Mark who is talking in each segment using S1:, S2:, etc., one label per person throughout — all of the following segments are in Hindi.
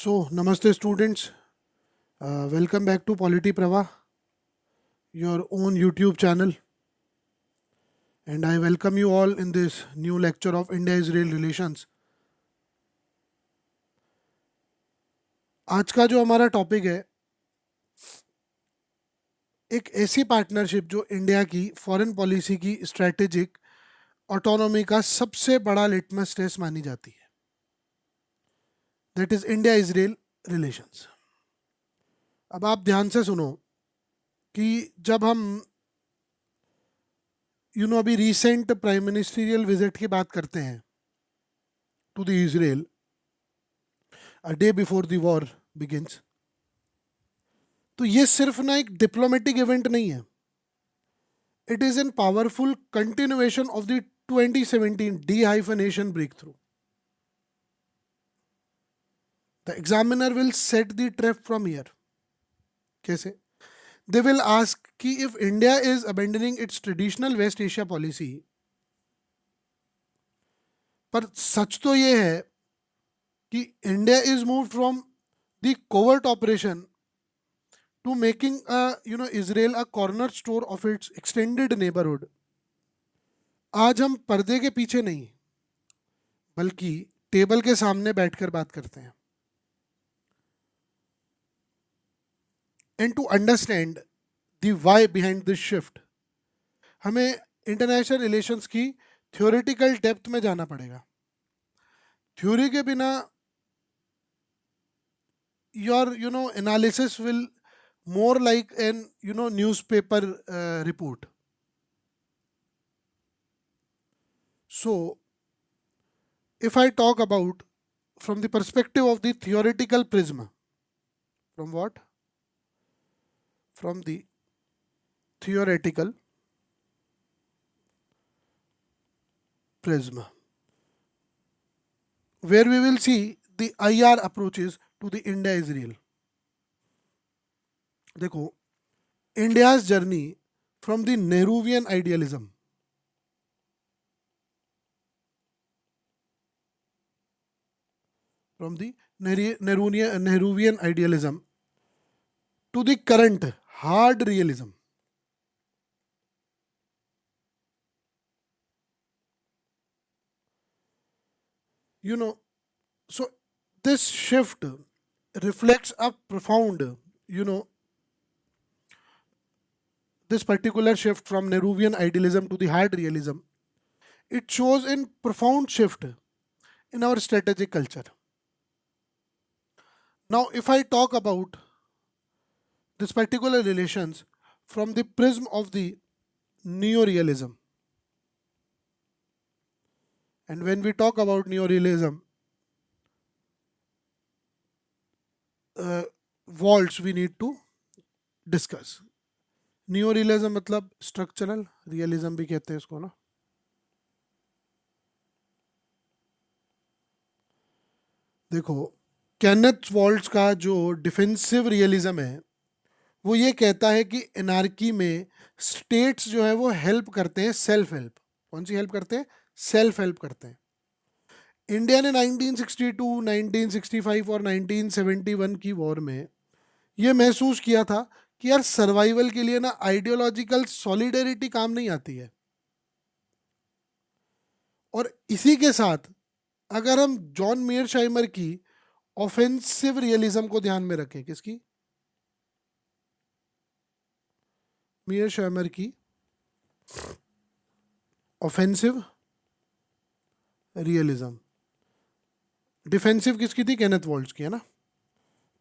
S1: So, Namaste students. Welcome back to Polity Prava, your own YouTube channel. And I welcome you all in this new lecture of India-Israel relations. आज का जो हमारा टॉपिक है, एक ऐसी पार्टनरशिप जो इंडिया की फॉरेन पॉलिसी की स्ट्रेटेजिक ऑटोनॉमी का सबसे बड़ा लिटमस टेस्ट मानी जाती है, दैट इज इंडिया-इजराइल रिलेशंस. अब आप ध्यान से सुनो कि जब हम अभी रिसेंट प्राइम मिनिस्ट्रियल विजिट की बात करते हैं to the Israel a day before the war begins, तो ये सिर्फ ना एक डिप्लोमेटिक इवेंट नहीं है. It is an powerful continuation of the 2017 de-hyphenation breakthrough. The examiner will set the trap from here. कैसे? They will ask कि if India is abandoning its traditional West Asia policy, पर सच तो ये है कि India is move from the covert operation to making Israel a corner store of its extended neighborhood. आज हम पर्दे के पीछे नहीं बल्कि टेबल के सामने बैठकर बात करते हैं. And to understand the why behind this shift, हमें इंटरनेशनल रिलेशंस की थ्योरेटिकल डेप्थ में जाना पड़ेगा. थ्योरी के बिना your analysis will more like an newspaper report. So if I talk about from the perspective of the theoretical prism, from what? From the theoretical prism, where we will see the IR approaches to the India-Israel. देखो, India's journey from the Nehruvian idealism to the current hard realism. So this shift reflects a profound, this particular shift from Nehruvian idealism to the hard realism, it shows a profound shift in our strategic culture. Now, if I talk about this particular relations from the prism of the neorealism, and when we talk about neorealism, vaults we need to discuss. न्यूरियलिज्म मतलब स्ट्रक्चरल रियलिज्म भी कहते हैं इसको ना. देखो, केनेथ वॉल्ट्स का जो डिफेंसिव रियलिज्म है वो ये कहता है कि एनार्की में स्टेट्स जो है वो हेल्प करते हैं, सेल्फ हेल्प. कौन सी हेल्प करते हैं? सेल्फ हेल्प करते हैं. इंडिया ने 1962, 1965 और 1971 की वॉर में ये महसूस किया था कि यार सर्वाइवल के लिए ना आइडियोलॉजिकल सॉलिडेरिटी काम नहीं आती है. और इसी के साथ अगर हम जॉन मेयरशाइमर की ऑफेंसिव रियलिज्म को ध्यान में रखें, किसकी? मेयरशाइमर की ऑफेंसिव रियलिज्म. डिफेंसिव किसकी थी? केनेथ वॉल्ट्स की, है ना.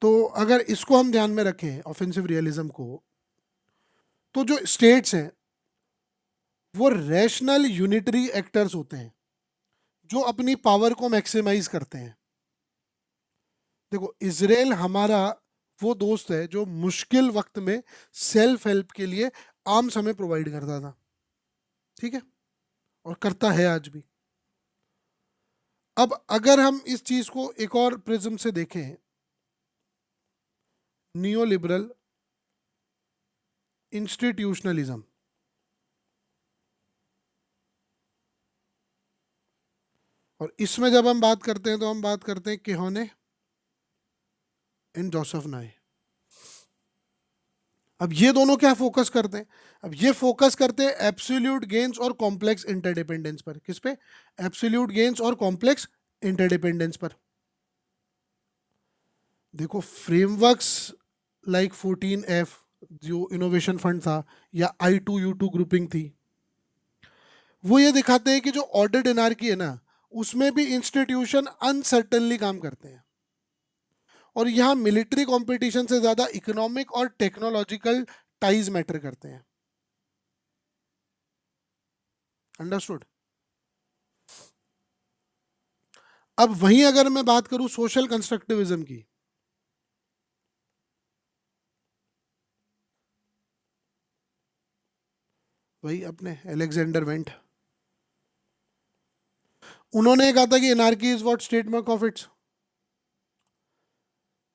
S1: तो अगर इसको हम ध्यान में रखें ऑफेंसिव रियलिज्म को, तो जो स्टेट्स हैं वो रैशनल यूनिटरी एक्टर्स होते हैं जो अपनी पावर को मैक्सिमाइज करते हैं. देखो, इजराइल हमारा वो दोस्त है जो मुश्किल वक्त में सेल्फ हेल्प के लिए आर्म्स हमें प्रोवाइड करता था, ठीक है, और करता है आज भी. अब अगर हम इस चीज को एक और प्रिज्म से देखें, नियो लिबरल इंस्टीट्यूशनलिज्म, और इसमें जब हम बात करते हैं तो हम बात करते हैं किहोने एंड जोसेफ नाई। अब ये दोनों क्या फोकस करते हैं? अब ये फोकस करते हैं एब्सोल्यूट गेन्स और कॉम्प्लेक्स इंटरडिपेंडेंस पर। किस पे? एब्सोल्यूट गेन्स और कॉम्प्लेक्स इंटरडिपेंडेंस पर। देखो फ्रेमवर्क्स लाइक 14F जो इनोवेशन फंड था, या I2U2 ग्रुपिंग थी, वो ये दिखाते हैं कि जो ऑर्डर्ड एनार्की है ना, उसमें भी इंस्टीट्यूशन अनसर्टनली काम करते हैं, और यहाँ मिलिट्री कंपटीशन से ज्यादा इकोनॉमिक और टेक्नोलॉजिकल टाइज मैटर करते हैं। अंडरस्टूड? अब वहीं अगर मैं बात करूं सोशल कंस्ट्रक्टिविज्म की, वही अपने अलेक्जेंडर वेंट, उन्होंने कहा था कि anarchy is what state mark of its.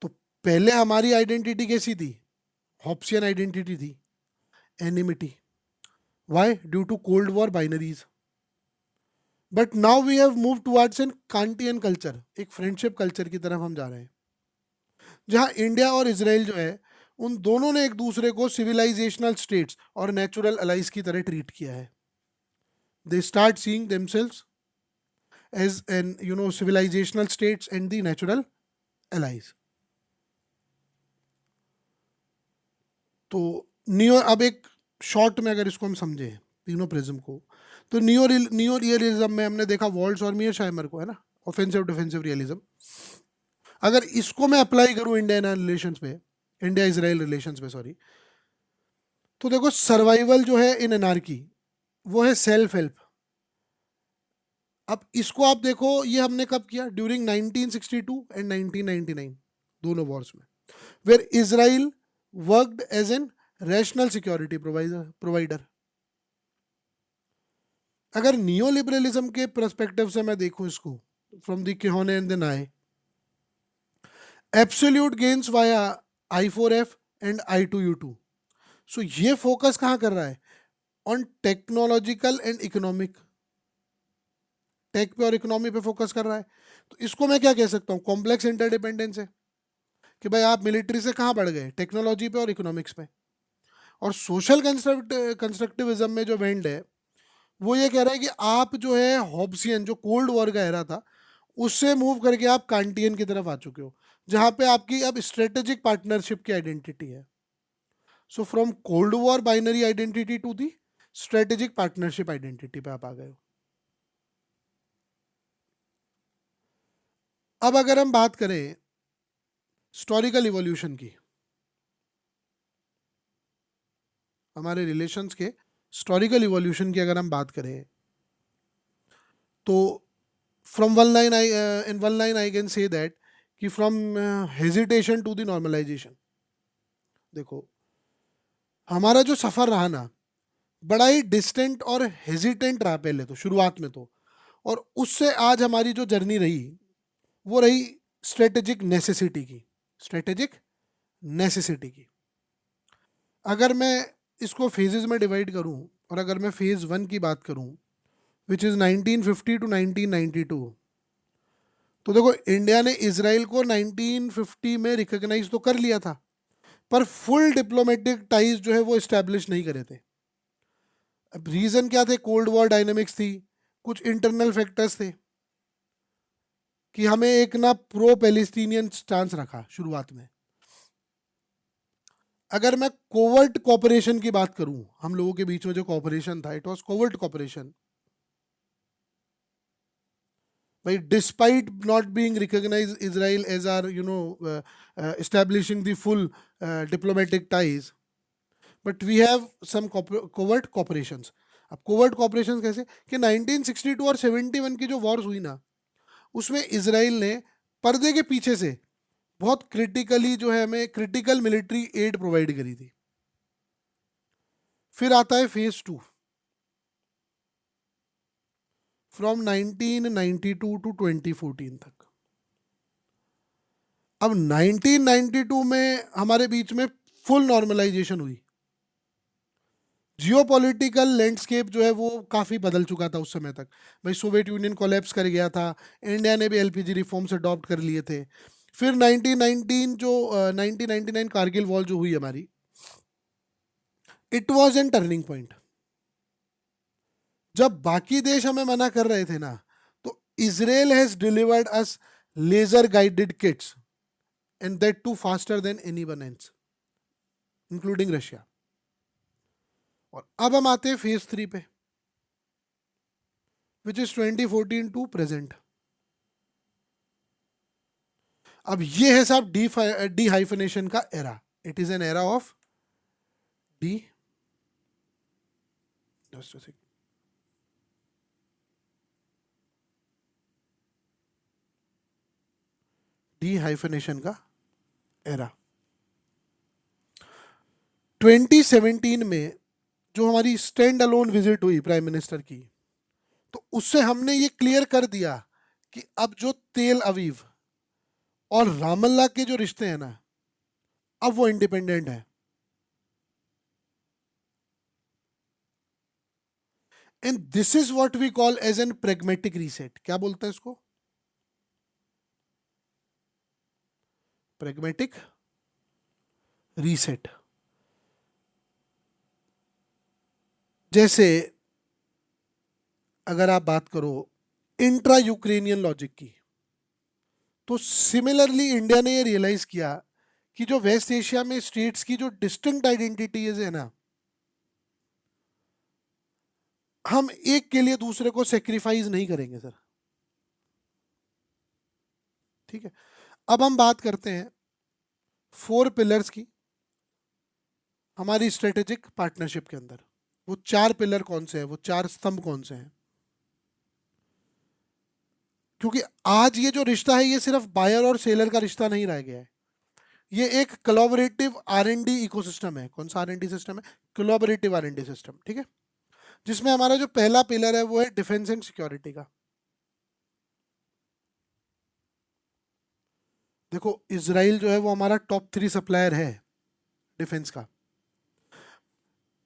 S1: तो पहले हमारी आइडेंटिटी कैसी थी? हॉब्सियन आइडेंटिटी थी, enmity. Why? Due to cold war binaries. But now we have move towards an Kantian culture, एक फ्रेंडशिप कल्चर की तरफ हम जा रहे हैं, जहां इंडिया और इसराइल जो है, उन दोनों ने एक दूसरे को सिविलाइजेशनल स्टेट्स और नेचुरल अलाइज की तरह ट्रीट किया है। They start seeing themselves as an civilisational states and the natural allies. तो नियो, अब एक शॉर्ट में अगर इसको हम समझें तीनों प्रिज्म को, तो नियो रियलिज्म में हमने देखा वॉल्स और मीरशाइमर को, है ना, ऑफेंसिव डिफेंसिव रियलिज्म। अगर इसको मैं अप्लाई करूं इंडिया रिलेशंस पे, इंडिया इजराइल रिलेशंस पे सॉरी, तो देखो सर्वाइवल जो है इन एनार्की, वो है सेल्फ हेल्प। अब इसको आप देखो, ये हमने कब किया? ड्यूरिंग 1962 एंड 1999, दोनों वॉर्स में, where Israel worked as an rational security provider. अगर नियो लिबरलिज्म के पर्सपेक्टिव से मैं देखूं इसको, from the Keohane and the Nye, absolute gains via I4F and I2U2। So ये फोकस कहां कर रहा है? On technological and economic, tech पे और इकोनॉमी पे फोकस कर रहा है। तो इसको मैं क्या कह सकता हूँ? कॉम्प्लेक्स इंटरडिपेंडेंस है, कि भाई आप मिलिट्री से कहां बढ़ गए? टेक्नोलॉजी पे और इकोनॉमिक्स पे। और सोशल कंस्ट्रक्टिविज्म में जो वेंड है, वो ये कह रहा है कि आप जो है हॉब्सियन, जो कोल्ड वॉर का एरा था, उससे मूव करके आप कांटियन की तरफ आ चुके हो, जहां पे आपकी अब स्ट्रेटेजिक पार्टनरशिप की आइडेंटिटी है। So from cold war binary identity to the strategic partnership identity पे आप आ गए हो। अब अगर हम बात करें हिस्टोरिकल इवोल्यूशन की, हमारे रिलेशंस के हिस्टोरिकल इवोल्यूशन की अगर हम बात करें, तो from one line I can say that कि from hesitation to the normalization. देखो हमारा जो सफर रहा ना, बड़ा ही डिस्टेंट और हेजिटेंट रहा पहले तो, शुरुआत में तो, और उससे आज हमारी जो जर्नी रही, वो रही स्ट्रेटेजिक नेसेसिटी की, स्ट्रेटेजिक नेसेसिटी की। अगर मैं इसको फेजेस में डिवाइड करूं, और अगर मैं फेज 1 की बात करूं, विच इज़ 1950 टू 1992, तो देखो इंडिया ने इसराइल को 1950 में रिकॉग्नाइज तो कर लिया था, पर फुल डिप्लोमेटिक टाइज जो है वो इस्टेब्लिश नहीं करे थे। अब रीजन क्या थे? कोल्ड वॉर डायनेमिक्स थी, कुछ इंटरनल फैक्टर्स थे, कि हमें एक ना प्रो पैलेस्टीनियन स्टांस रखा शुरुआत में। अगर मैं कोवर्ट कॉपरेशन की बात करूं, हम लोगों के बीच में जो कॉपरेशन था, इट वाज कोवर्ट कॉपरेशन। भाई despite not being recognize Israel as R establishing the full diplomatic ties, but we have some covert cooperations. अब कोवर्ट कॉपरेशन कैसे? कि 1962 और 71 की जो वॉर्स हुई ना, उसमें इसराइल ने पर्दे के पीछे से बहुत क्रिटिकली जो है हमें क्रिटिकल मिलिट्री एड प्रोवाइड करी थी। फिर आता है फेज 2, फ्रॉम 1992 टू 2014 तक। अब 1992 में हमारे बीच में फुल नॉर्मलाइजेशन हुई, जियोपॉलिटिकल लैंडस्केप जो है वो काफ़ी बदल चुका था उस समय तक। भाई सोवियत यूनियन कोलैप्स कर गया था, इंडिया ने भी एलपीजी रिफॉर्म्स अडॉप्ट कर लिए थे, फिर 1919 जो 1999 कारगिल वॉर जो हुई हमारी, it was an turning point. जब बाकी देश हमें मना कर रहे थे ना, तो Israel has delivered us laser guided kits, and that too faster than anyone else, including Russia. और अब हम आते हैं फेज 3 पे, विच इज 2014 टू प्रेजेंट। अब ये है साहब डी हाइफनेशन का era. It is an era of de, de hyphenation का एरा। 2017 में जो हमारी स्टैंड अलोन विजिट हुई प्राइम मिनिस्टर की, तो उससे हमने ये क्लियर कर दिया कि अब जो तेल अवीव और रामल्ला के जो रिश्ते हैं ना, अब वो इंडिपेंडेंट है। And this is what we call as an pragmatic reset. क्या बोलते हैं इसको? Pragmatic reset. जैसे अगर आप बात करो इंट्रा यूक्रेनियन लॉजिक की, तो सिमिलरली इंडिया ने ये रियलाइज किया कि जो वेस्ट एशिया में स्टेट्स की जो डिस्टिंक्ट आइडेंटिटीज है ना, हम एक के लिए दूसरे को सेक्रीफाइस नहीं करेंगे सर। ठीक है, अब हम बात करते हैं 4 पिलर्स की हमारी स्ट्रेटेजिक पार्टनरशिप के अंदर। वो 4 पिलर कौन से हैं, वो 4 स्तंभ कौन से हैं? क्योंकि आज ये जो रिश्ता है, ये सिर्फ बायर और सेलर का रिश्ता नहीं रह गया है, ये एक कोलैबोरेटिव आर&डी इकोसिस्टम है। कौन सा आर&डी सिस्टम है? Collaborative R&D system. ठीक है, जिसमें हमारा जो पहला पिलर है वो है डिफेंस एंड सिक्योरिटी का। देखो इसराइल जो है वो हमारा टॉप 3 सप्लायर है डिफेंस का।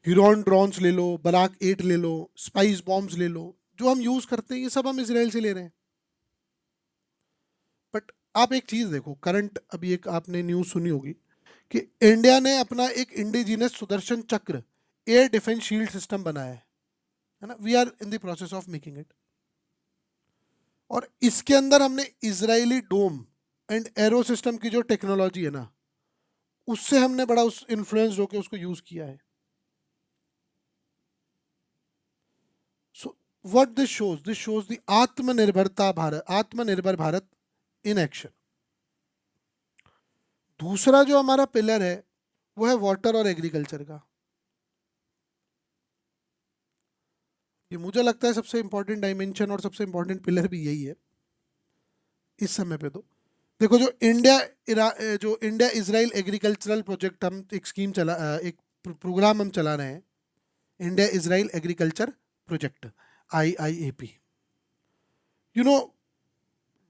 S1: ह्यूरॉन ड्रोन्स ले लो, बराक 8 ले लो, स्पाइस बॉम्ब्स ले लो, जो हम यूज करते हैं ये सब हम इसराइल से ले रहे हैं। बट आप एक चीज देखो, करंट अभी एक आपने न्यूज सुनी होगी कि इंडिया ने अपना एक इंडिजिनस सुदर्शन चक्र एयर डिफेंस शील्ड सिस्टम बनाया है ना। We are in the process of making it. और इसके अंदर हमने Israeli dome and arrow system की जो टेक्नोलॉजी है ना, उससे हमने बड़ा उस इन्फ्लुएंस होकर उसको यूज किया है। So what this shows the आत्मनिर्भरता भारत, आत्मनिर्भर भारत इन एक्शन। दूसरा जो हमारा पिलर है वो है वाटर और एग्रीकल्चर का। ये मुझे लगता है सबसे इंपॉर्टेंट डायमेंशन और सबसे इंपॉर्टेंट पिलर भी यही है इस समय पे। तो देखो जो इंडिया इजराइल एग्रीकल्चरल प्रोजेक्ट, हम एक स्कीम चला एक प्रोग्राम हम चला रहे हैं, India Israel agriculture project, IIAP। You know,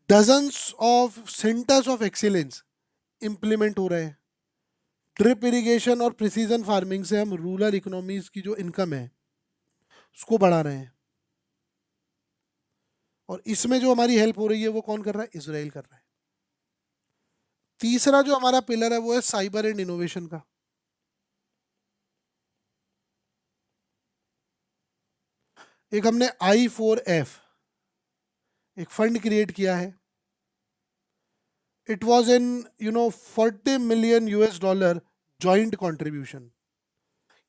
S1: dozens of centres of excellence implement हो रहे हैं। ड्रिप इरिगेशन और प्रिसीजन फार्मिंग से हम रूरल इकोनॉमीज की जो इनकम है उसको बढ़ा रहे हैं। और इसमें जो हमारी हेल्प हो रही है वो कौन कर रहा है? इसराइल कर रहा है। तीसरा जो हमारा पिलर है वो है साइबर एंड इनोवेशन का। एक हमने I4F एक फंड क्रिएट किया है। It was in 40 million US dollar joint contribution.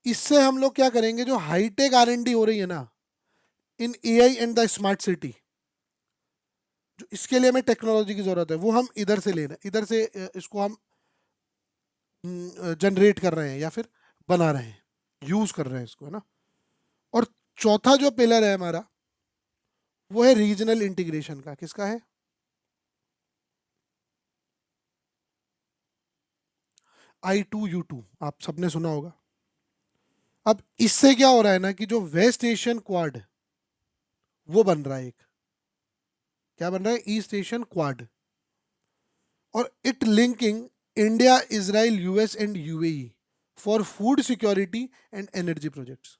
S1: इससे हम लोग क्या करेंगे, जो हाईटेक R&D हो रही है ना इन AI and the smart city, जो इसके लिए हमें टेक्नोलॉजी की जरूरत है, वो हम इधर से ले रहे हैं, इधर से इसको हम जनरेट कर रहे हैं या फिर बना रहे हैं, यूज कर रहे हैं इसको, है ना। और चौथा जो पिलर है हमारा वो है रीजनल इंटीग्रेशन का। किसका है? I2U2, आप सबने सुना होगा। अब इससे क्या हो रहा है ना कि जो वेस्ट एशियन क्वाड वो बन रहा है एक, क्या बन रहा है? East Asian quad. और it linking India, Israel, US and UAE for food security and energy projects.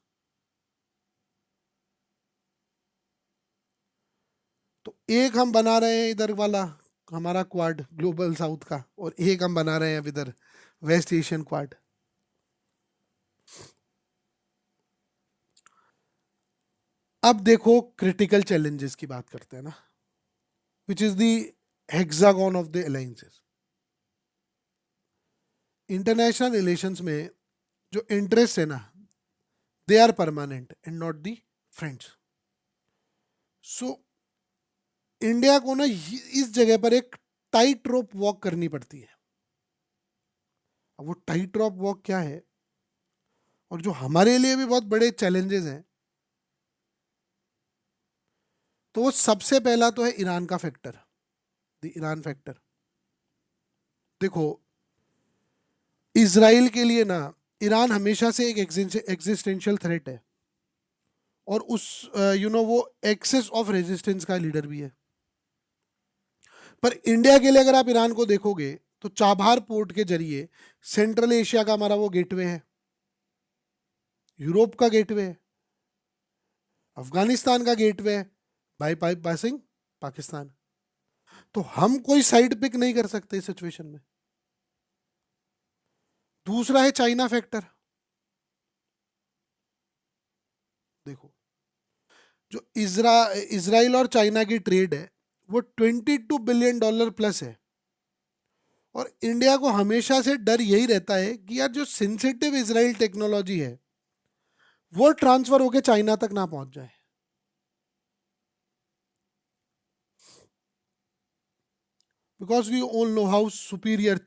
S1: तो एक हम बना रहे हैं इधर वाला हमारा क्वाड ग्लोबल साउथ का, और एक हम बना रहे हैं अब इधर वेस्ट एशियन क्वाड। अब देखो क्रिटिकल चैलेंजेस की बात करते हैं ना, which is the hexagon of the alliances. International relations में जो इंटरेस्ट है ना, they are permanent and not the friends. So India को ना इस जगह पर एक टाइट रोप वॉक करनी पड़ती है। अब वो टाइट रोप वॉक क्या है, और जो हमारे लिए भी बहुत बड़े चैलेंजेस हैं, तो वो सबसे पहला तो है ईरान का फैक्टर, द ईरान फैक्टर। देखो, इसराइल के लिए ना ईरान हमेशा से एक एग्जिस्टेंशियल थ्रेट है, और उस वो एक्सेस ऑफ रेजिस्टेंस का लीडर भी है। पर इंडिया के लिए अगर आप ईरान को देखोगे, तो चाबहार पोर्ट के जरिए सेंट्रल एशिया का हमारा वो गेटवे है, यूरोप का गेटवे है, अफगानिस्तान का गेटवे है, बाई पाइप पासिंग पाकिस्तान। तो हम कोई साइड पिक नहीं कर सकते इस सिचुएशन में। दूसरा है चाइना फैक्टर। देखो, जो इसराइल और चाइना की ट्रेड है, वो $22 बिलियन प्लस है। और इंडिया को हमेशा से डर यही रहता है कि यार जो सेंसिटिव इसराइल टेक्नोलॉजी है, वो ट्रांसफर होके चाइना तक ना पहुंच जाए। Because we all know how superior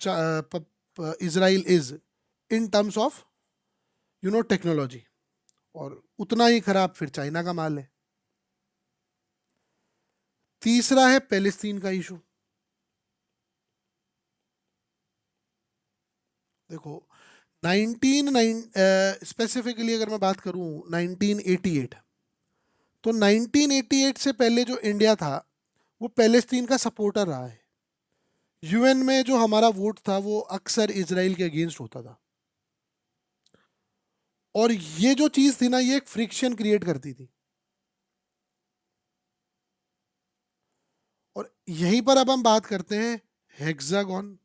S1: Israel is in terms of technology, और उतना ही खराब फिर चाइना का माल है। तीसरा है पैलेस्तीन का इशू। देखो, 19 स्पेसिफिकली अगर मैं बात करूं 1988, तो 1988 से पहले जो इंडिया था, वो पैलेस्तीन का सपोर्टर रहा है। यूएन में जो हमारा वोट था, वो अक्सर इसराइल के अगेंस्ट होता था, और ये जो चीज थी ना, ये एक फ्रिक्शन क्रिएट करती थी। और यहीं पर अब हम बात करते हैं हेक्सागन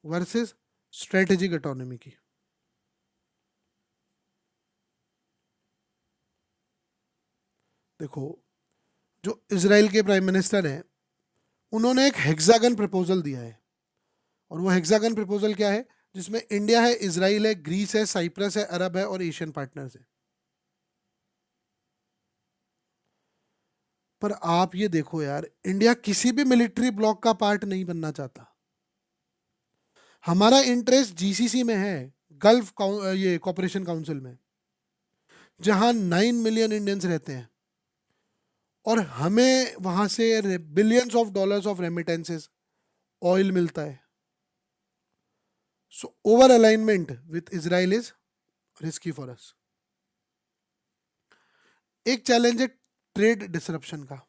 S1: वर्सेस स्ट्रेटेजिक ऑटोनॉमी की। देखो, जो इसराइल के प्राइम मिनिस्टर हैं, उन्होंने एक हेक्सागन प्रपोजल दिया है। और वो हेक्सागन प्रपोजल क्या है, जिसमें इंडिया है, इसराइल है, ग्रीस है, साइप्रस है, अरब है, और एशियन पार्टनर्स है। पर आप ये देखो यार, इंडिया किसी भी मिलिट्री ब्लॉक का पार्ट नहीं बनना चाहता। हमारा इंटरेस्ट जीसीसी में है, गल्फ ये कॉपरेशन काउंसिल में, जहां 9 मिलियन इंडियंस रहते हैं, और हमें वहां से billions of dollars of remittances, oil मिलता है। So over alignment with Israel is risky for us. एक चैलेंज है ट्रेड डिसरप्शन का।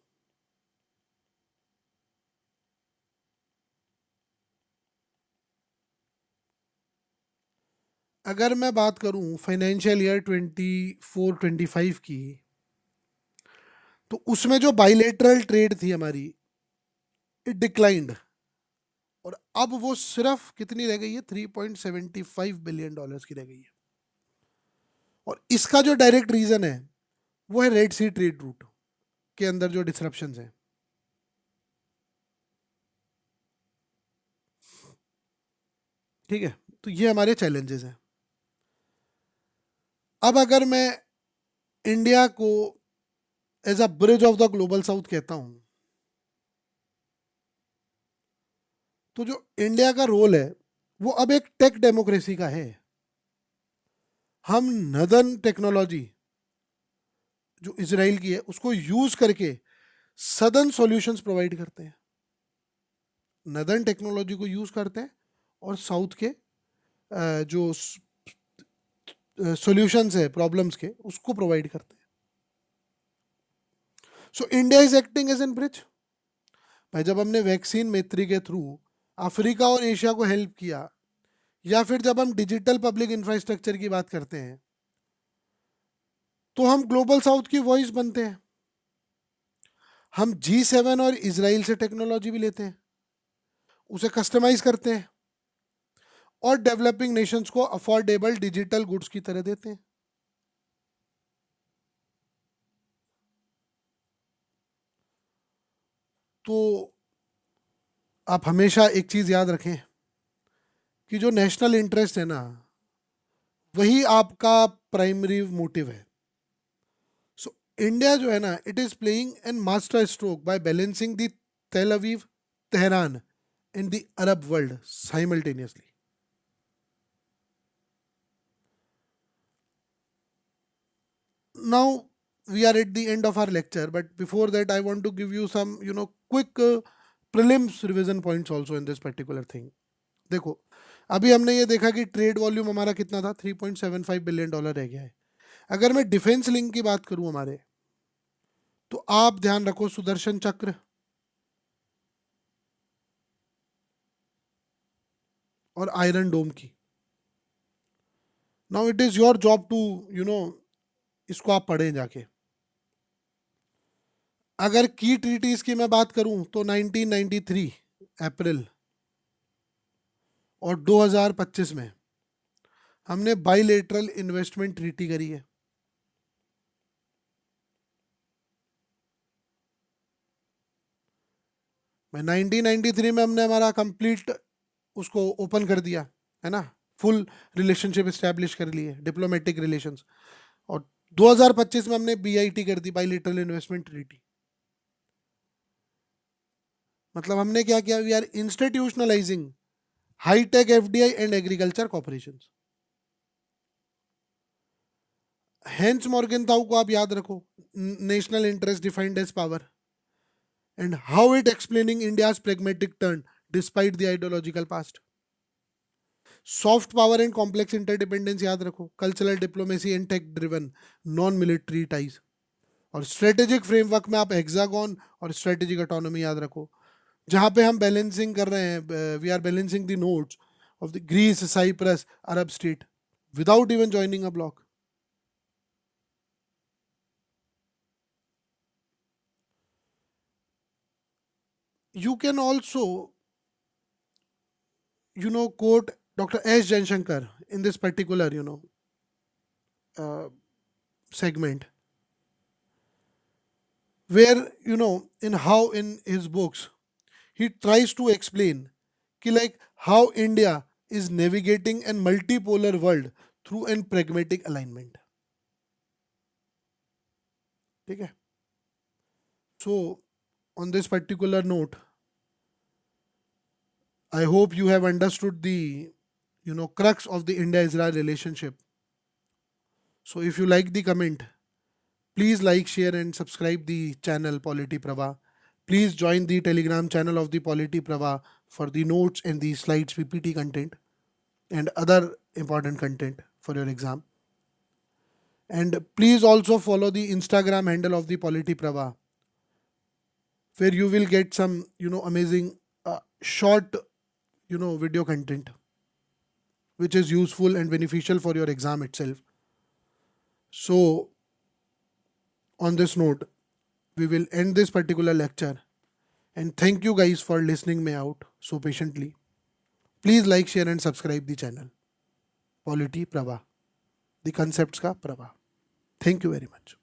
S1: अगर मैं बात करूं फाइनेंशियल ईयर 24-25 की, तो उसमें जो बाइलेटरल ट्रेड थी हमारी, इट डिक्लाइंड। और अब वो सिर्फ कितनी रह गई है, $3.75 बिलियन की रह गई है। और इसका जो डायरेक्ट रीजन है, वो है रेड सी ट्रेड रूट के अंदर जो डिसरप्शन है। ठीक है, तो ये हमारे चैलेंजेस हैं। अब अगर मैं इंडिया को as a bridge of the global south कहता हूं, तो जो इंडिया का रोल है, वो अब एक टेक डेमोक्रेसी का है। हम नदन टेक्नोलॉजी जो इसराइल की है, उसको यूज करके सदर्न सॉल्यूशंस प्रोवाइड करते हैं। नदर्न टेक्नोलॉजी को यूज करते हैं, और साउथ के जो सॉल्यूशंस है प्रॉब्लम्स के, उसको प्रोवाइड करते हैं। So India is acting as an bridge. भाई, जब हमने वैक्सीन मैत्री के थ्रू अफ्रीका और एशिया को हेल्प किया, या फिर जब हम डिजिटल पब्लिक इंफ्रास्ट्रक्चर की बात करते हैं, तो हम ग्लोबल साउथ की वॉइस बनते हैं। हम G7 और इसराइल से टेक्नोलॉजी भी लेते हैं, उसे कस्टमाइज करते हैं और डेवलपिंग नेशंस को अफोर्डेबल डिजिटल गुड्स की तरह देते हैं। तो आप हमेशा एक चीज याद रखें कि जो नेशनल इंटरेस्ट है ना, वही आपका प्राइमरी मोटिव है। सो इंडिया जो है ना, it is playing an master stroke by balancing the Tel Aviv, Tehran in the Arab world simultaneously. Now we are at the end of our lecture, but before that I want to give you some quick prelims revision points also in this particular thing. देखो, अभी हमने ये देखा कि ट्रेड वॉल्यूम हमारा कितना था, 3.75 बिलियन डॉलर रह गया है। अगर मैं डिफेंस लिंक की बात करूं हमारे, तो आप ध्यान रखो सुदर्शन चक्र और आयरन डोम की। Now it is your job to इसको आप पढ़ें जाके। अगर की ट्रीटीज की मैं बात करूं तो 1993 अप्रैल और 2025 में हमने बाइलेटरल इन्वेस्टमेंट ट्रीटी करी है। मैं 1993 में हमने हमारा कंप्लीट उसको ओपन कर दिया है ना, फुल रिलेशनशिप इस्टेब्लिश कर ली है, डिप्लोमेटिक रिलेशंस। और 2025 में हमने बीआईटी कर दी, बाइलेटरल इन्वेस्टमेंट ट्रीटी। मतलब हमने क्या किया, we are institutionalizing hi-tech FDI and agriculture corporation. Hence Morgenthau को आप याद रखो, national interest defined as power, and how it explaining India's pragmatic turn despite the ideological past. Soft power and complex interdependence याद रखो, cultural diplomacy and tech driven non military ties. और स्ट्रेटेजिक फ्रेमवर्क में आप हेक्सागन और स्ट्रेटेजिक ऑटोनॉमी याद रखो, जहां पे हम बैलेंसिंग कर रहे हैं, we are balancing the notes of the Greece, Cyprus, Arab state without even joining a bloc. You can also quote Dr. S Jaishankar in this particular uh, segment, where in how in his books he tries to explain कि like how India is navigating a multipolar world through an pragmatic alignment. ठीक है? So on this particular note, I hope you have understood the crux of the India-Israel relationship. So if you like the comment, please like, share, and subscribe the channel Polity Prava. Please join the Telegram channel of the Polity Prava for the notes and the slides PPT content and other important content for your exam. And please also follow the Instagram handle of the Polity Prava, where you will get some amazing short video content which is useful and beneficial for your exam itself. So on this note, we will end this particular lecture, and thank you guys for listening me out so patiently. Please like, share, and subscribe the channel Polity Prava, the concepts ka Prava. Thank you very much.